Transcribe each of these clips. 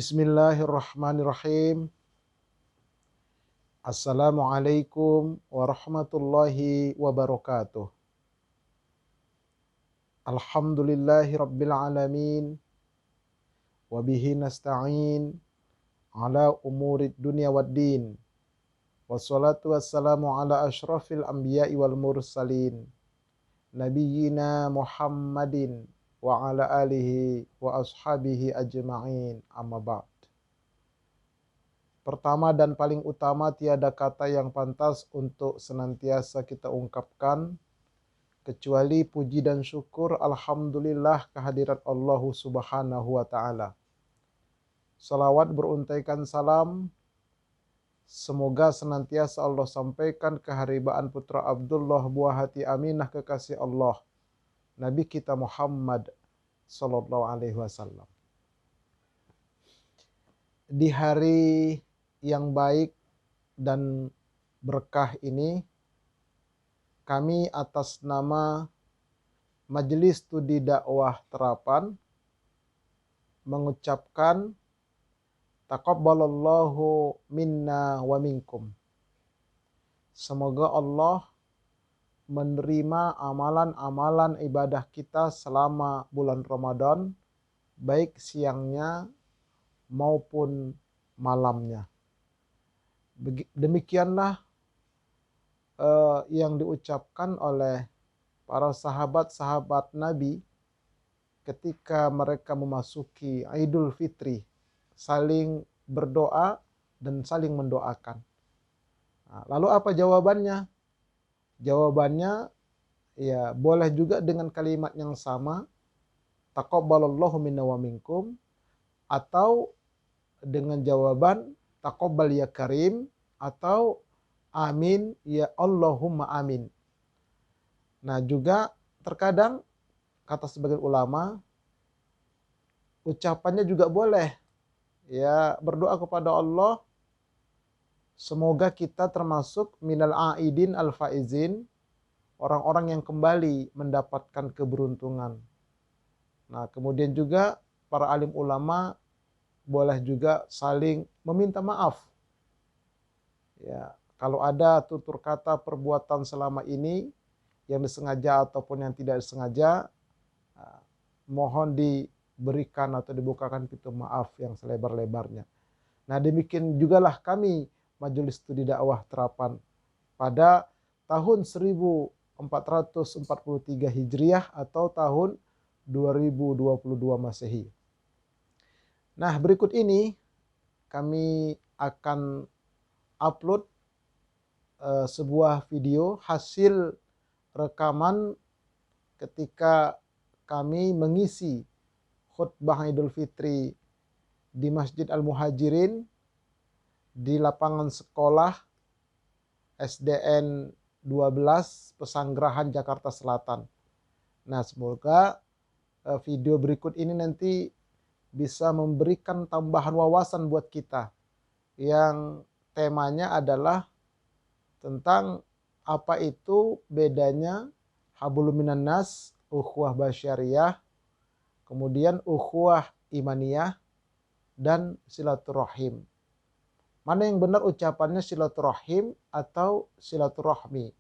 Bismillahirrahmanirrahim. Assalamualaikum warahmatullahi wabarakatuh. Alhamdulillahi rabbil alamin. Wabihi nasta'in ala umurid dunya waddin. Wassalatu wassalamu ala ashrafil anbiya'i wal mursalin. Nabiyyina Muhammadin wa ala alihi wa ashabihi ajma'in, amma ba'd. Pertama dan paling utama, tiada kata yang pantas untuk senantiasa kita ungkapkan kecuali puji dan syukur alhamdulillah kehadirat Allah Subhanahu wa taala. Salawat beruntaikan salam semoga senantiasa Allah sampaikan keharibaan putra Abdullah, buah hati Aminah, kekasih Allah, Nabi kita Muhammad sallallahu alaihi wasallam. Di hari yang baik dan berkah ini, kami atas nama Majelis Studi Dakwah Terapan mengucapkan taqabbalallahu minna wa minkum. Semoga Allah menerima amalan-amalan ibadah kita selama bulan Ramadan, baik siangnya maupun malamnya. Demikianlah yang diucapkan oleh para sahabat-sahabat Nabi ketika mereka memasuki Idul Fitri, saling berdoa dan saling mendoakan. Nah, lalu apa jawabannya? Jawabannya ya boleh juga dengan kalimat yang sama, taqabbalallahu minna wa minkum, atau dengan jawaban taqabbal ya karim, atau amin ya Allahumma amin. Nah, juga terkadang kata sebagian ulama ucapannya juga boleh ya, berdoa kepada Allah semoga kita termasuk minal aidin al-faizin, orang-orang yang kembali mendapatkan keberuntungan. Nah, kemudian juga para alim ulama boleh juga saling meminta maaf. Ya, kalau ada tutur kata perbuatan selama ini yang disengaja ataupun yang tidak disengaja, mohon diberikan atau dibukakan pintu maaf yang selebar-lebarnya. Nah, demikian jugalah kami Majelis Studi Dakwah Terapan pada tahun 1443 Hijriah atau tahun 2022 Masehi. Nah, berikut ini kami akan upload sebuah video hasil rekaman ketika kami mengisi khutbah Idul Fitri di Masjid Al-Muhajirin di lapangan sekolah SDN 12 Pesanggerahan, Jakarta Selatan. Nah, semoga video berikut ini nanti bisa memberikan tambahan wawasan buat kita yang temanya adalah tentang apa itu bedanya hablum minan nas, ukhuwah basyariyah, kemudian ukhuwah imaniyah, dan silaturahim. Mana yang benar ucapannya, silaturahim atau silaturahmi?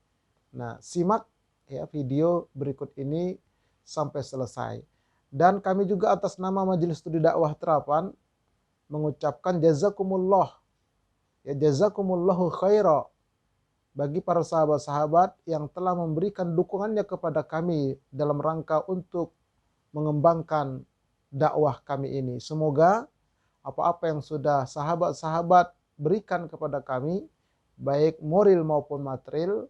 Nah, simak ya video berikut ini sampai selesai. Dan kami juga atas nama Majelis Studi Dakwah Terapan mengucapkan jazakumullah, ya jazakumullahu khaira, bagi para sahabat-sahabat yang telah memberikan dukungannya kepada kami dalam rangka untuk mengembangkan dakwah kami ini. Semoga apa-apa yang sudah sahabat-sahabat berikan kepada kami, baik moral maupun material,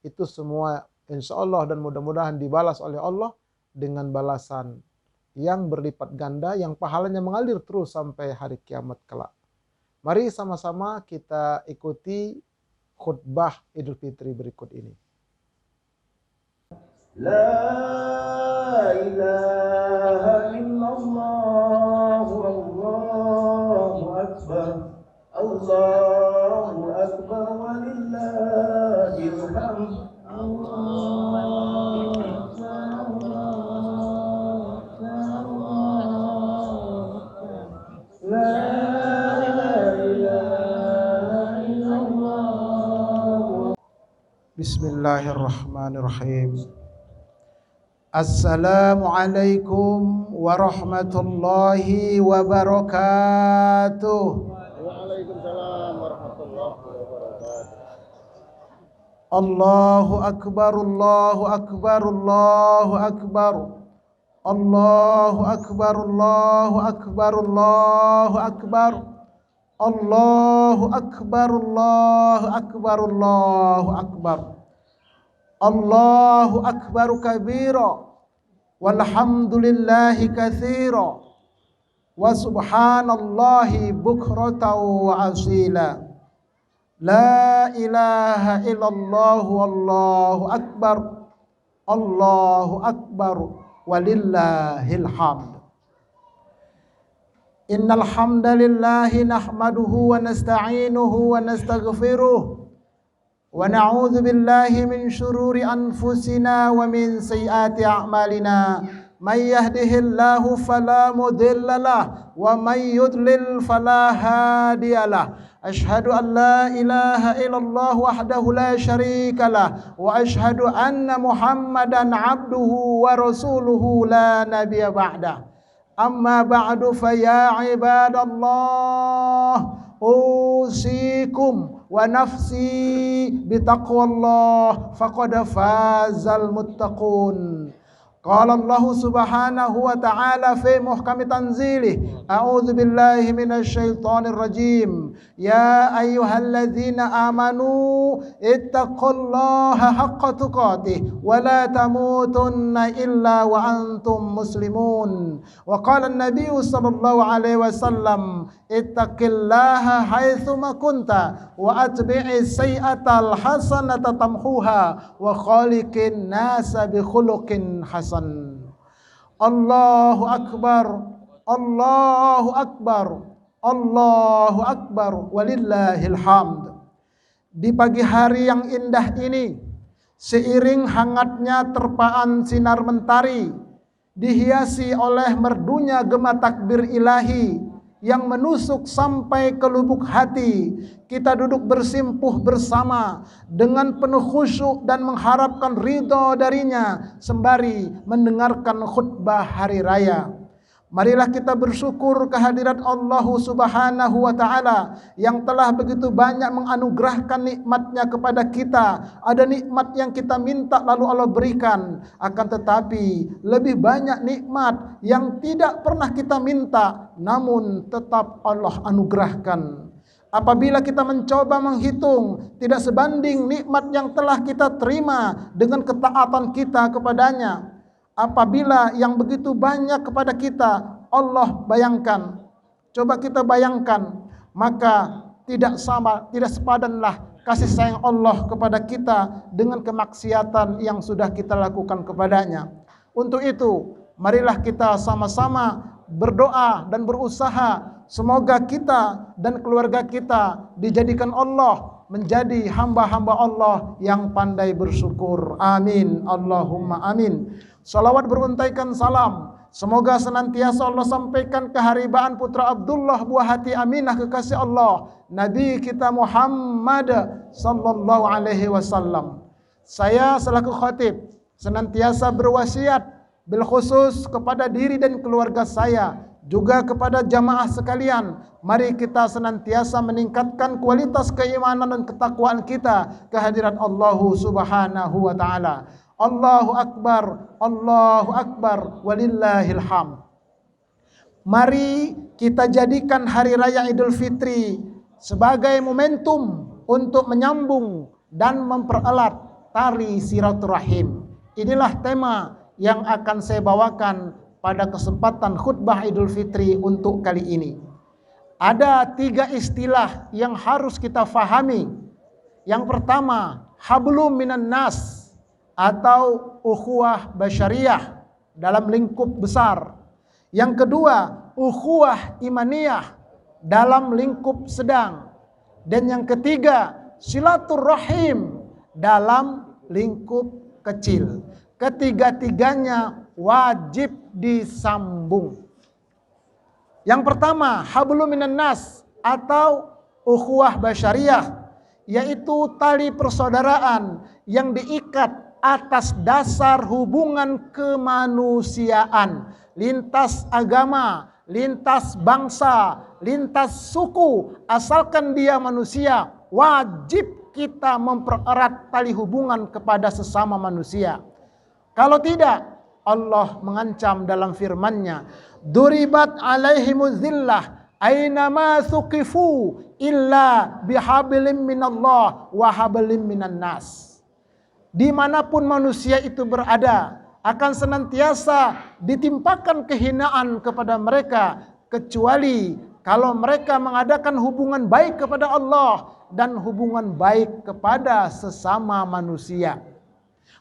itu semua insya Allah dan mudah-mudahan dibalas oleh Allah dengan balasan yang berlipat ganda, yang pahalanya mengalir terus sampai hari kiamat kelak. Mari sama-sama kita ikuti khutbah Idul Fitri berikut ini. La ilaha illallah, Allahu akbar, Allahu akbar, walillahil hamd. La Bismillahirrahmanirrahim. Assalamualaikum warahmatullahi wabarakatuh. Waalaikumsalam warahmatullahi wabarakatuh. Allahu akbar, Allahu akbar, Allahu akbar. Allahu akbar, Allahu akbar, Allahu akbar. Allahu akbar, Allahu akbar, Allahu akbar. Allahu akbar kabira walhamdulillahi katsira wa subhanallahi bukratan wa asila. La ilaha illallah wallahu akbar. Allahu akbar walillahil hamd. Innal hamdalillahi nahmaduhu wa nasta'inuhu wa nastaghfiruh wa na'udzu billahi min syururi anfusina wa min sayyiati a'malina. May yahdihillahu fala mudilla lahu wa may yudlil fala hadiyalah. Ashhadu an la ilaha illallah wahdahu la syarika lah wa ashhadu anna Muhammadan abduhu wa rasuluhu la nabiyya ba'dah. Amma ba'du fa ya ibadallah usikum wa nafsi bitaqwallah faqad fazal muttaqun. Qala Allah subhanahu wa ta'ala fi muhkami tanzilih. A'udzu billahi minasy syaithanir rajim. Ya ayyuhalladzina amanu ittaqullaha haqqa tuqatih wa la tamutunna illa wa antum muslimun. Wa qala an-nabiy sallallahu alaihi wasallam ittaqillaha haitsu ma kunta wa atbi'is sayyi'atal hasanata tamhuha wa khaliqin nasa bi khuluqin hasan. Allahu akbar, Allahu akbar, Allahu akbar walillahil hamd. Di pagi hari yang indah ini, seiring hangatnya terpaan sinar mentari, dihiasi oleh merdunya gema takbir ilahi yang menusuk sampai ke lubuk hati, kita duduk bersimpuh bersama dengan penuh khusyuk dan mengharapkan ridho darinya sembari mendengarkan khutbah hari raya. Marilah kita bersyukur kehadirat Allah subhanahu wa ta'ala yang telah begitu banyak menganugerahkan nikmatnya kepada kita. Ada nikmat yang kita minta lalu Allah berikan. Akan tetapi lebih banyak nikmat yang tidak pernah kita minta namun tetap Allah anugerahkan. Apabila kita mencoba menghitung, tidak sebanding nikmat yang telah kita terima dengan ketaatan kita kepadanya. Apabila yang begitu banyak kepada kita Allah bayangkan, coba kita bayangkan, maka tidak sepadanlah kasih sayang Allah kepada kita dengan kemaksiatan yang sudah kita lakukan kepadanya. Untuk itu, marilah kita sama-sama berdoa dan berusaha semoga kita dan keluarga kita dijadikan Allah menjadi hamba-hamba Allah yang pandai bersyukur. Amin. Allahumma amin. Salawat beruntaikan salam semoga senantiasa Allah sampaikan keharibaan putra Abdullah buah hati Aminah kekasih Allah, Nabi kita Muhammad sallallahu alaihi wasallam. Saya selaku khatib senantiasa berwasiat bil khusus kepada diri dan keluarga saya, juga kepada jamaah sekalian. Mari kita senantiasa meningkatkan kualitas keimanan dan ketakwaan kita kehadirat Allah subhanahu wa ta'ala. Allahu akbar, walillahil hamd. Mari kita jadikan hari raya Idul Fitri sebagai momentum untuk menyambung dan mempererat tali silaturahim. Inilah tema yang akan saya bawakan pada kesempatan khutbah Idul Fitri untuk kali ini. Ada 3 istilah yang harus kita fahami. Yang pertama, hablum minan nas atau ukhuwah basyariyah dalam lingkup besar. Yang kedua, ukhuwah imaniyah dalam lingkup sedang. Dan yang ketiga, silaturahim dalam lingkup kecil. Ketiga-tiganya wajib disambung. Yang pertama, hablum minan nas atau ukhuwah basyariyah, yaitu tali persaudaraan yang diikat atas dasar hubungan kemanusiaan, lintas agama, lintas bangsa, lintas suku, asalkan dia manusia, wajib kita mempererat tali hubungan kepada sesama manusia. Kalau tidak, Allah mengancam dalam firman-Nya, "Duribat alaihimuz zillah ainama thuqifu illa bihablim minallah wa hablim minan nas." Dimanapun manusia itu berada, akan senantiasa ditimpakan kehinaan kepada mereka, kecuali kalau mereka mengadakan hubungan baik kepada Allah dan hubungan baik kepada sesama manusia.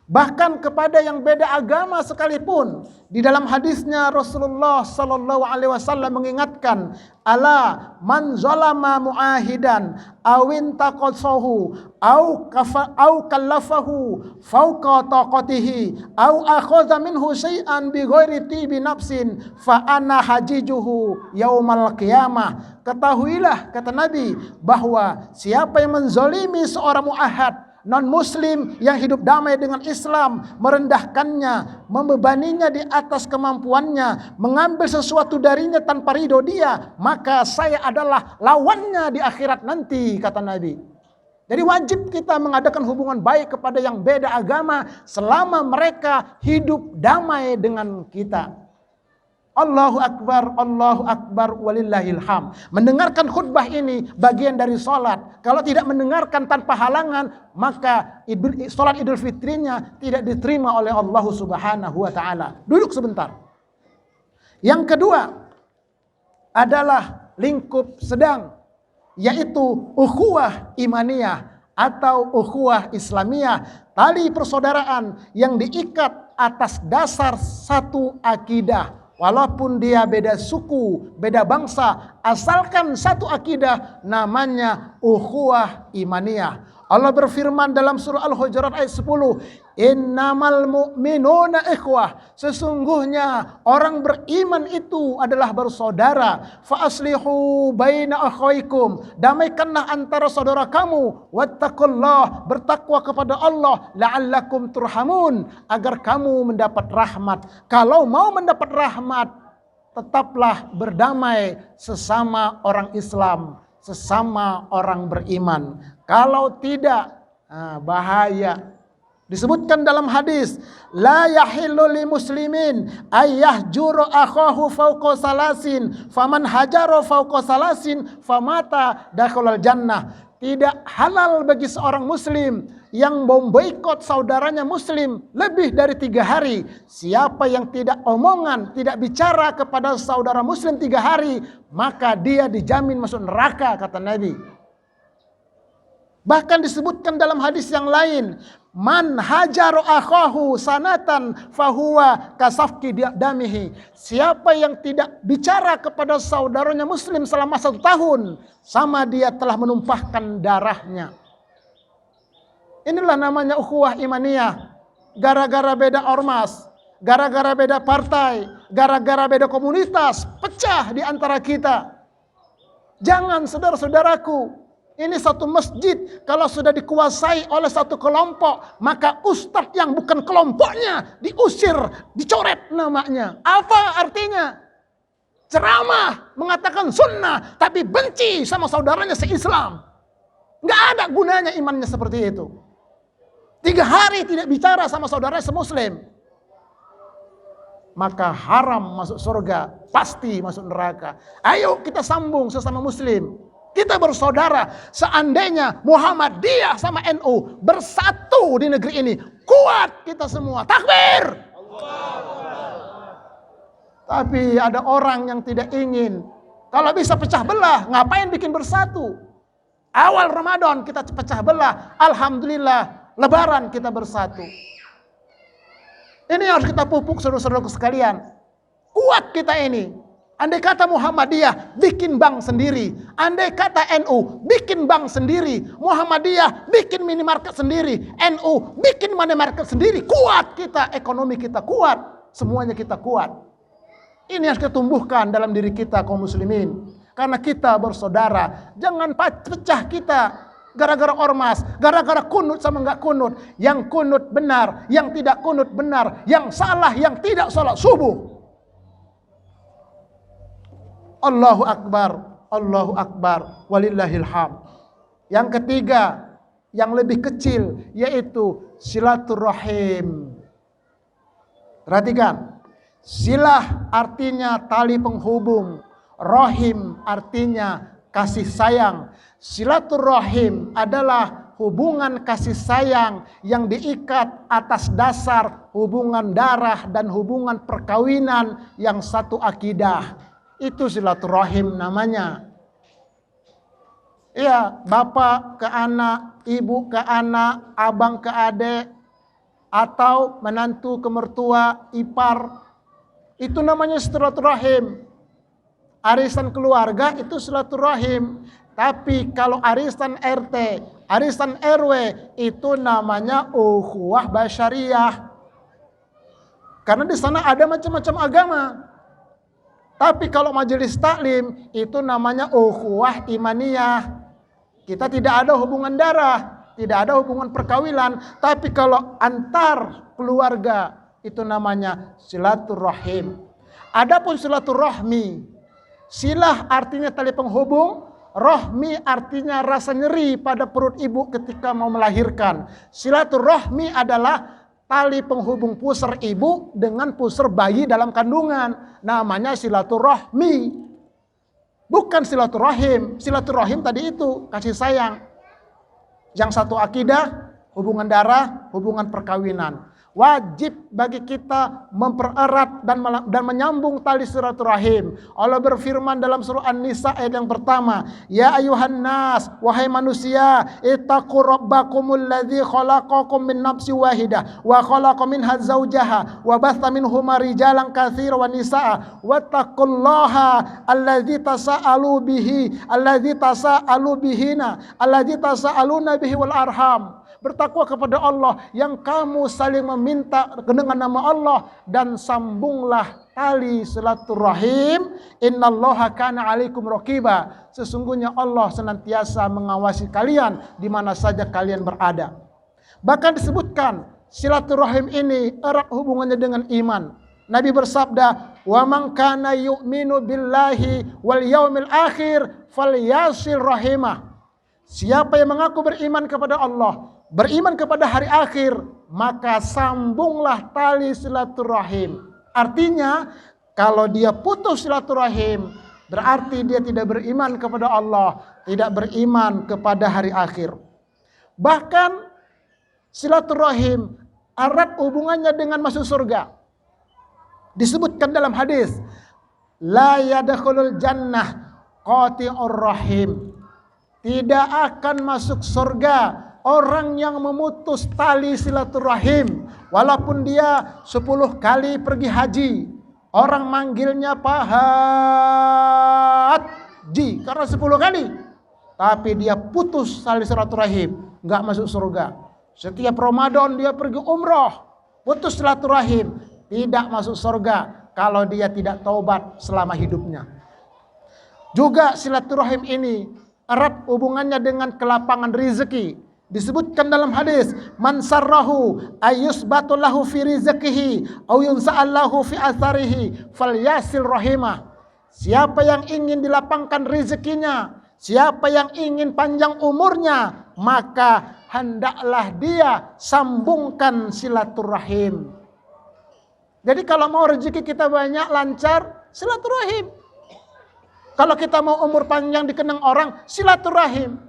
Bahkan kepada yang beda agama sekalipun. Di dalam hadisnya Rasulullah sallallahu alaihi wasallam mengingatkan, "Ala man zalama muahidan awin taqasahu au kallafahu fauqa taqatihi au akhadha minhu syai'an bi ghairi tibi nafsin fa ana hajijuhu yaumal qiyamah." Ketahuilah, kata Nabi, bahwa siapa yang menzalimi seorang muahad non-muslim yang hidup damai dengan Islam, merendahkannya, membebaninya di atas kemampuannya, mengambil sesuatu darinya tanpa ridho dia, maka saya adalah lawannya di akhirat nanti, kata Nabi. Jadi wajib kita mengadakan hubungan baik kepada yang beda agama selama mereka hidup damai dengan kita. Allahu Akbar, walillahil ham. Mendengarkan khutbah ini bagian dari sholat. Kalau tidak mendengarkan tanpa halangan, maka sholat Idul Fitrinya tidak diterima oleh Allah Subhanahu wa Ta'ala. Duduk sebentar. Yang kedua adalah lingkup sedang, yaitu ukhuwah imaniyah atau ukhuwah islamiyah, tali persaudaraan yang diikat atas dasar satu akidah. Walaupun dia beda suku, beda bangsa, asalkan satu akidah, namanya ukhuwah imaniyah. Allah berfirman dalam surah Al-Hujurat ayat 10, "Innamal mu'minuna ikhwah." Sesungguhnya orang beriman itu adalah bersaudara. Fa aslihu baina akhawaikum. Damaikanlah antara saudara kamu. Wattaqullah. Bertakwa kepada Allah. La'allakum turhamun. Agar kamu mendapat rahmat. Kalau mau mendapat rahmat, tetaplah berdamai sesama orang Islam, sesama orang beriman. Kalau tidak, bahaya. Disebutkan dalam hadis, la yahillu li muslimin ayyahjuru akhahu fawqa salasin faman hajara fawqa salasin famata dakhalal jannah. Tidak halal bagi seorang muslim yang memboikot saudaranya muslim lebih dari 3 hari. Siapa yang tidak omongan, tidak bicara kepada saudara muslim 3 hari, maka dia dijamin masuk neraka, kata Nabi. Bahkan disebutkan dalam hadis yang lain, man hajaru akhahu sanatan fahuwa kasafki damihi. Siapa yang tidak bicara kepada saudaranya muslim selama 1 tahun, sama dia telah menumpahkan darahnya. Inilah namanya ukhuwah imaniyah. Gara-gara beda ormas, gara-gara beda partai, gara-gara beda komunitas, pecah di antara kita. Jangan, saudara-saudaraku. Ini satu masjid, kalau sudah dikuasai oleh satu kelompok, maka ustadz yang bukan kelompoknya diusir, dicoret namanya. Apa artinya? Ceramah, mengatakan sunnah, tapi benci sama saudaranya se-Islam. Nggak ada gunanya imannya seperti itu. 3 hari tidak bicara sama saudaranya se-Muslim, maka haram masuk surga, pasti masuk neraka. Ayo kita sambung sesama muslim. Kita bersaudara. Seandainya Muhammadiyah sama NU bersatu di negeri ini, kuat kita semua. Takbir. Tapi ada orang yang tidak ingin. Kalau bisa pecah belah, ngapain bikin bersatu? Awal Ramadan kita pecah belah. Alhamdulillah, Lebaran kita bersatu. Ini harus kita pupuk, saudara-saudaraku sekalian. Kuat kita ini. Andai kata Muhammadiyah bikin bank sendiri, andai kata NU bikin bank sendiri, Muhammadiyah bikin minimarket sendiri, NU bikin minimarket sendiri, kuat kita, ekonomi kita kuat, semuanya kita kuat. Ini harus kita tumbuhkan dalam diri kita kaum muslimin, karena kita bersaudara. Jangan pecah kita. Gara-gara ormas, gara-gara kunut sama nggak kunut. Yang kunut benar, yang tidak kunut benar, yang salah, yang tidak sholat subuh. Allahu Akbar, walillahil hamd. Yang ketiga, yang lebih kecil, yaitu silaturahim. Perhatikan, silah artinya tali penghubung, rahim artinya kasih sayang. Silaturahim adalah hubungan kasih sayang yang diikat atas dasar hubungan darah dan hubungan perkawinan yang satu akidah. Itu silaturahim namanya. Iya, bapak ke anak, ibu ke anak, abang ke adik, atau menantu ke mertua, ipar. Itu namanya silaturahim. Arisan keluarga itu silaturahim. Tapi kalau arisan RT, arisan RW itu namanya ukhuwah basyariah. Karena di sana ada macam-macam agama. Tapi kalau majelis taklim itu namanya ukhuwah imaniyah. Kita tidak ada hubungan darah, tidak ada hubungan perkawinan. Tapi kalau antar keluarga itu namanya silaturahim. Adapun silaturahmi, silah artinya tali penghubung, rahmi artinya rasa nyeri pada perut ibu ketika mau melahirkan. Silaturahmi adalah tali penghubung pusar ibu dengan pusar bayi dalam kandungan. Namanya silaturahmi. Bukan silaturahim. Silaturahim tadi itu kasih sayang. Yang satu akidah, hubungan darah, hubungan perkawinan. Wajib bagi kita mempererat dan menyambung tali silaturahim. Allah berfirman dalam surah An-Nisa ayat yang pertama, ya ayuhan nas, wahai manusia, ittaqu rabbakumul ladzi khalaqakum min nafsin wahidah wa khalaqa minha zawjaha wa batha minhuma rijalan katsiran wa nisaa wattaqullaha alladzi tasaalu bihi wal arham. Bertakwa kepada Allah yang kamu saling meminta dengan nama Allah, dan sambunglah tali silaturahim. Innallaha kana alaikum raqiba. Sesungguhnya Allah senantiasa mengawasi kalian di mana saja kalian berada. Bahkan disebutkan silaturahim ini erat hubungannya dengan iman. Nabi bersabda, "Wa man kana yu'minu billahi wal yaumil akhir falyasil rahimah." Siapa yang mengaku beriman kepada Allah, beriman kepada hari akhir, maka sambunglah tali silaturahim. Artinya, kalau dia putus silaturahim, berarti dia tidak beriman kepada Allah, tidak beriman kepada hari akhir. Bahkan silaturahim erat hubungannya dengan masuk surga. Disebutkan dalam hadis, la yadkhulul jannah qati'ur rahim. Tidak akan masuk surga orang yang memutus tali silaturahim. Walaupun dia 10 kali pergi haji, orang manggilnya Pak Haji karena 10 kali, tapi dia putus tali silaturahim, nggak masuk surga. Setiap Ramadan dia pergi umroh, putus silaturahim, tidak masuk surga kalau dia tidak taubat selama hidupnya. Juga silaturahim ini erat hubungannya dengan kelapangan rezeki. Disebutkan dalam hadis, man sarrahu ayyusbatu lahu fi rizqihi aw yunsa'allahu fi atharihi falyasil rahimah. Siapa yang ingin dilapangkan rezekinya, siapa yang ingin panjang umurnya, maka hendaklah dia sambungkan silaturahim. Jadi kalau mau rezeki kita banyak, lancar, silaturahim. Kalau kita mau umur panjang dikenang orang, silaturahim.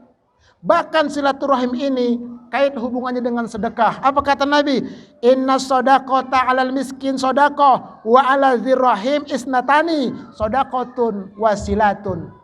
Bahkan silaturahim ini kait hubungannya dengan sedekah. Apa kata Nabi? Inna shadaqata 'alal miskin shadaqah wa 'ala dzirrahim isnatani shadaqatun wasilatun.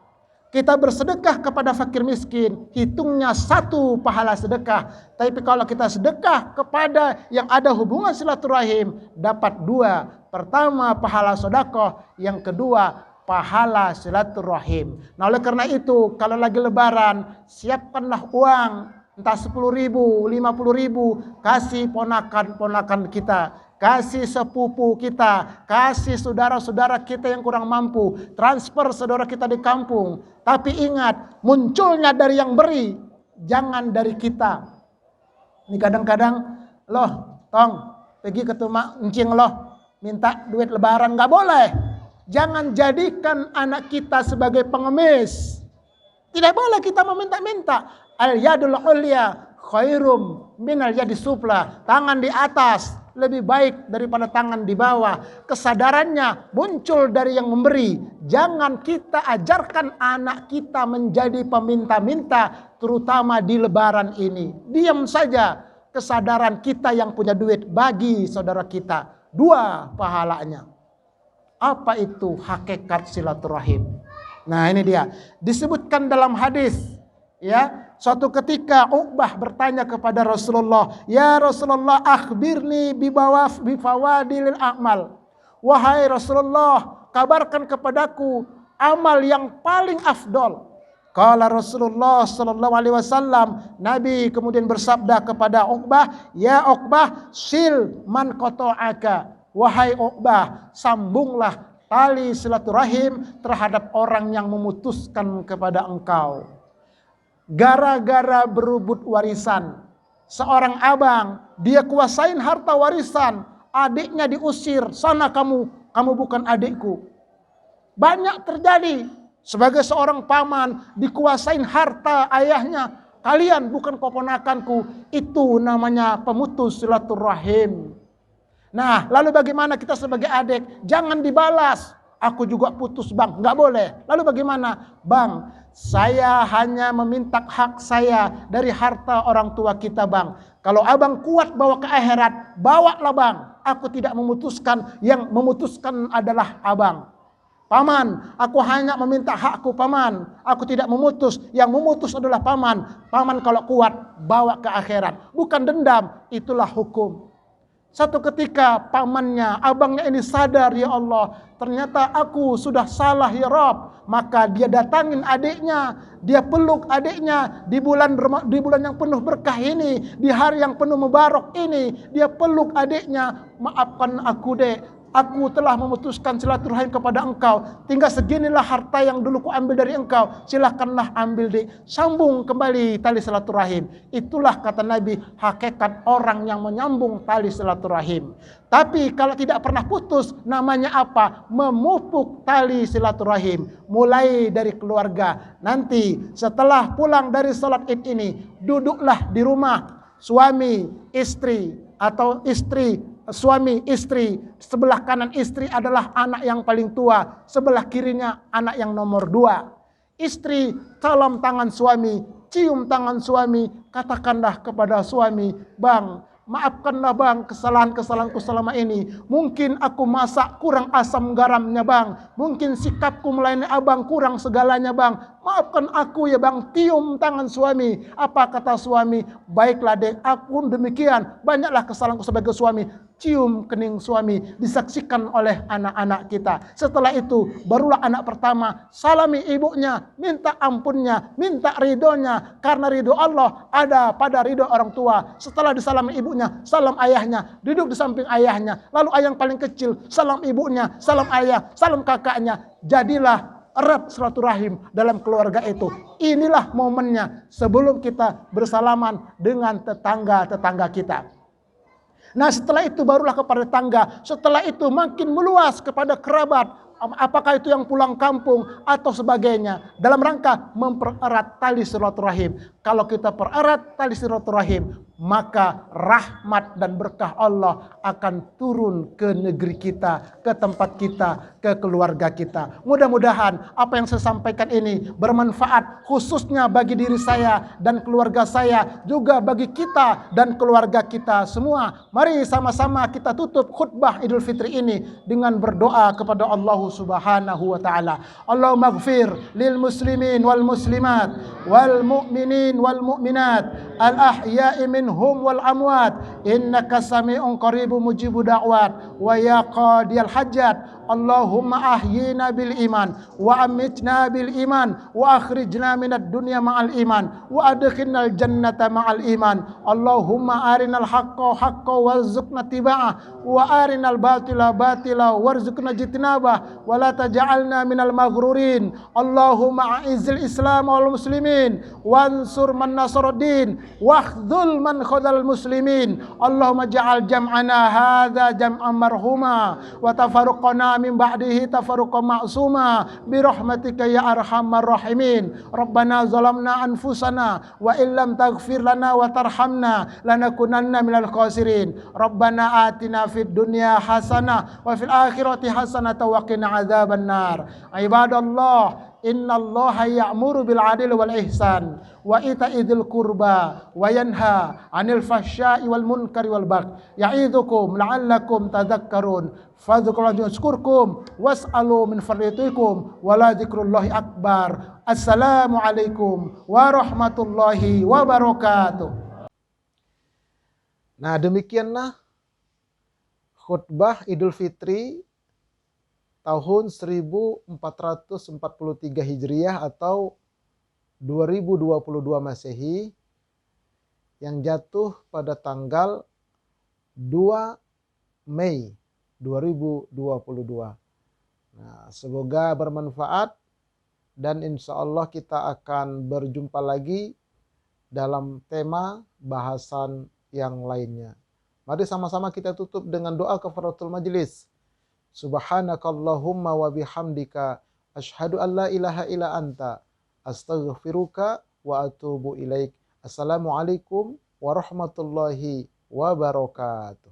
Kita bersedekah kepada fakir miskin, hitungnya 1 pahala sedekah. Tapi kalau kita sedekah kepada yang ada hubungan silaturahim, dapat 2. Pertama pahala sedekah, yang kedua pahala silaturahim. Nah, oleh karena itu kalau lagi lebaran, siapkanlah uang, entah 10.000, 50.000, kasih ponakan-ponakan kita, kasih sepupu kita, kasih saudara-saudara kita yang kurang mampu, transfer saudara kita di kampung. Tapi ingat, munculnya dari yang beri, jangan dari kita. Ini kadang-kadang, loh, tong, pergi ke rumah encing loh, minta duit lebaran, nggak boleh. Jangan jadikan anak kita sebagai pengemis. Tidak boleh kita meminta-minta. Al-yadul ulya khairum minal yadi sufla. Tangan di atas lebih baik daripada tangan di bawah. Kesadarannya muncul dari yang memberi. Jangan kita ajarkan anak kita menjadi peminta-minta, terutama di lebaran ini. Diam saja, kesadaran kita yang punya duit bagi saudara kita. 2 pahalanya. Apa itu hakikat silaturahim? Nah, ini dia. Disebutkan dalam hadis, ya. Suatu ketika Uqbah bertanya kepada Rasulullah, "Ya Rasulullah, akhbirni bifawadilil a'mal." Wahai Rasulullah, kabarkan kepadaku amal yang paling afdol. Kala Rasulullah sallallahu alaihi wasallam, Nabi kemudian bersabda kepada Uqbah, "Ya Uqbah, sil man qata'aka." Wahai Uqbah, sambunglah tali silaturahim terhadap orang yang memutuskan kepada engkau. Gara-gara berebut warisan, seorang abang, dia kuasain harta warisan, adiknya diusir, sana kamu bukan adikku. Banyak terjadi. Sebagai seorang paman, dikuasain harta ayahnya, kalian bukan keponakanku. Itu namanya pemutus silaturahim. Nah, lalu bagaimana kita sebagai adik? Jangan dibalas. Aku juga putus bang, nggak boleh. Lalu bagaimana? Bang, saya hanya meminta hak saya dari harta orang tua kita bang. Kalau abang kuat bawa ke akhirat, bawalah bang. Aku tidak memutuskan, yang memutuskan adalah abang. Paman, aku hanya meminta hakku paman. Aku tidak memutus, yang memutus adalah paman. Paman kalau kuat, bawa ke akhirat. Bukan dendam, itulah hukum. Satu ketika pamannya, abangnya ini sadar, ya Allah, ternyata aku sudah salah ya Rabb. Maka dia datangin adiknya, dia peluk adiknya di bulan yang penuh berkah ini, di hari yang penuh mubarak ini, dia peluk adiknya. Maafkan aku dek, aku telah memutuskan silaturahim kepada engkau. Tinggal seginilah harta yang dulu ku ambil dari engkau. Silahkanlah ambil dek. Sambung kembali tali silaturahim. Itulah kata Nabi, hakikat orang yang menyambung tali silaturahim. Tapi kalau tidak pernah putus, namanya apa? Memupuk tali silaturahim. Mulai dari keluarga. Nanti setelah pulang dari salat Id ini, duduklah di rumah suami, istri, atau istri, suami, istri. Sebelah kanan istri adalah anak yang paling tua, sebelah kirinya anak yang nomor 2. Istri salam tangan suami, cium tangan suami, katakanlah kepada suami, bang, maafkanlah bang kesalahan-kesalahanku selama ini. Mungkin aku masak kurang asam garamnya bang, mungkin sikapku melayani abang kurang segalanya bang. Maafkan aku ya bang. Tium tangan suami. Apa kata suami? Baiklah dek, aku demikian. Banyaklah kesalahanku sebagai suami. Cium kening suami, disaksikan oleh anak-anak kita. Setelah itu barulah anak pertama salami ibunya, minta ampunnya, minta ridhonya, karena ridho Allah ada pada ridho orang tua. Setelah disalami ibunya, salam ayahnya, duduk di samping ayahnya. Lalu ayah yang paling kecil, salam ibunya, salam ayah, salam kakaknya. Jadilah erat silaturahim dalam keluarga itu. Inilah momennya sebelum kita bersalaman dengan tetangga-tetangga kita. Nah, setelah itu barulah kepada tetangga. Setelah itu makin meluas kepada kerabat. Apakah itu yang pulang kampung atau sebagainya. Dalam rangka mempererat tali silaturahim. Kalau kita pererat tali silaturahim, maka rahmat dan berkah Allah akan turun ke negeri kita, ke tempat kita, ke keluarga kita. Mudah-mudahan apa yang saya sampaikan ini bermanfaat khususnya bagi diri saya dan keluarga saya, juga bagi kita dan keluarga kita semua. Mari sama-sama kita tutup khutbah Idul Fitri ini dengan berdoa kepada Allah Subhanahu wa taala. Allahumma ighfir lil muslimin wal muslimat wal mu'minin wal mu'minat al ahya'i minhum wal amwat innaka sami'un qaribun mujibud da'wat wa ya qadiyal hajat Allahumma ahyina bil iman wa amitna bil iman wa akhrijna minad dunya ma'al iman wa adkhilnal jannata ma'al iman. Allahumma arinal haqqa haqqa warzuqna tiba'ah wa arinal batila batila warzuqna jitnabah wa la taj'alna minal maghrurin. Allahumma a'izzil islam wal muslimin wansur man nasruddin wakhdhul man khadhal muslimin. Allahumma ja'al jam'ana hadza jam'an marhuma wa tafarruqana min ba'dihi tafarruqan ma'suma bi rahmatika ya arhamar rahimin. Rabbana zalamna anfusana wa illam taghfir lana wa tarhamna lanakunanna minal khasirin. Rabbana atina fid dunya hasanah wa fil akhirati hasanah wa qina adzaban nar. Ibadallah, innallaha ya'muru bil 'adli wal ihsan wa ita'idzil qurba wa yanha 'anil fahsya'i wal munkari wal baghi ya'idzukum la'allakum tadhakkarun. Fadhkurullaha yazkurkum was'alu min fadlikum wa la dzikrullahi akbar. Assalamualaikum warahmatullahi wabarakatuh. Nah, demikianlah khutbah Idul Fitri tahun 1443 Hijriah atau 2022 Masehi yang jatuh pada tanggal 2 Mei 2022. Nah, semoga bermanfaat dan insya Allah kita akan berjumpa lagi dalam tema bahasan yang lainnya. Mari sama-sama kita tutup dengan doa kafaratul majlis. Subhanakallahumma wa bihamdika asyhadu an la ilaha illa anta astaghfiruka wa atubu ilaik. Assalamualaikum warahmatullahi wabarakatuh.